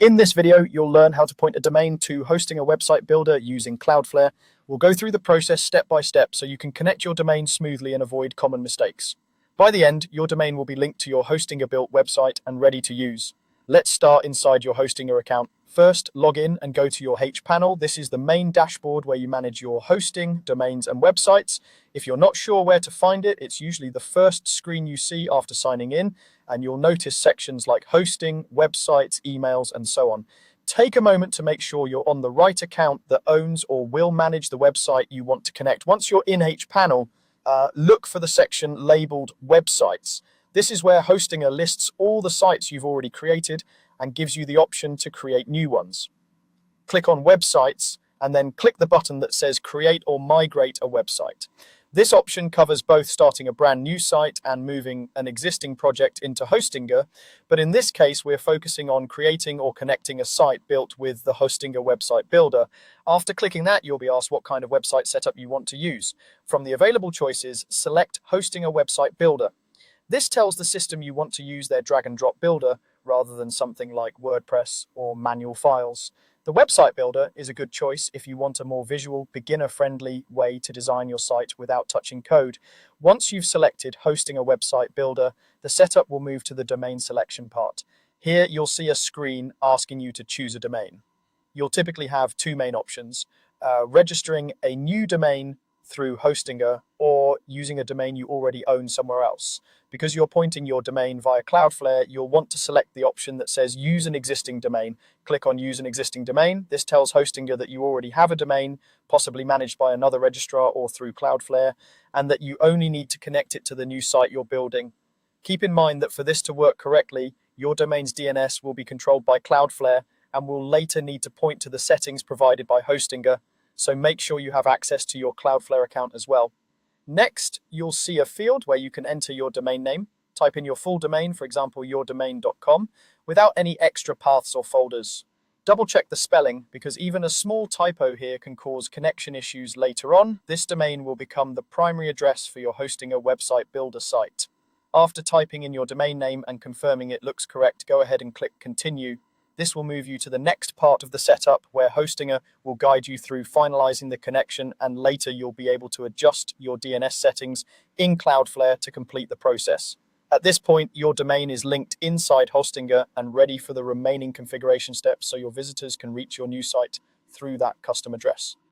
In this video, you'll learn how to point a domain to hosting a website builder using Cloudflare. We'll go through the process step by step so you can connect your domain smoothly and avoid common mistakes. By the end, your domain will be linked to your Hostinger-built website and ready to use. Let's start inside your Hostinger account. First, log in and go to your H panel. This is the main dashboard where you manage your hosting, domains, and websites. If you're not sure where to find it, it's usually the first screen you see after signing in, and you'll notice sections like hosting, websites, emails, and so on. Take a moment to make sure you're on the right account that owns or will manage the website you want to connect. Once you're in H panel, look for the section labeled websites. This is where Hostinger lists all the sites you've already created and gives you the option to create new ones. Click on websites and then click the button that says create or migrate a website. This option covers both starting a brand new site and moving an existing project into Hostinger, but in this case, we're focusing on creating or connecting a site built with the Hostinger website builder. After clicking that, you'll be asked what kind of website setup you want to use. From the available choices, select Hostinger website builder. This tells the system you want to use their drag and drop builder rather than something like WordPress or manual files. The website builder is a good choice if you want a more visual, beginner-friendly way to design your site without touching code. Once you've selected hosting a website builder, the setup will move to the domain selection part. Here you'll see a screen asking you to choose a domain. You'll typically have two main options: registering a new domain through Hostinger or using a domain you already own somewhere else. Because you're pointing your domain via Cloudflare, you'll want to select the option that says use an existing domain. Click on use an existing domain. This tells Hostinger that you already have a domain, possibly managed by another registrar or through Cloudflare, and that you only need to connect it to the new site you're building. Keep in mind that for this to work correctly, your domain's DNS will be controlled by Cloudflare and will later need to point to the settings provided by Hostinger, so make sure you have access to your Cloudflare account as well. Next, you'll see a field where you can enter your domain name. Type in your full domain, for example, yourdomain.com, without any extra paths or folders. Double check the spelling, because even a small typo here can cause connection issues later on. This domain will become the primary address for your Hostinger website builder site. After typing in your domain name and confirming it looks correct, go ahead and click continue. This will move you to the next part of the setup where Hostinger will guide you through finalizing the connection, and later you'll be able to adjust your DNS settings in Cloudflare to complete the process. At this point, your domain is linked inside Hostinger and ready for the remaining configuration steps so your visitors can reach your new site through that custom address.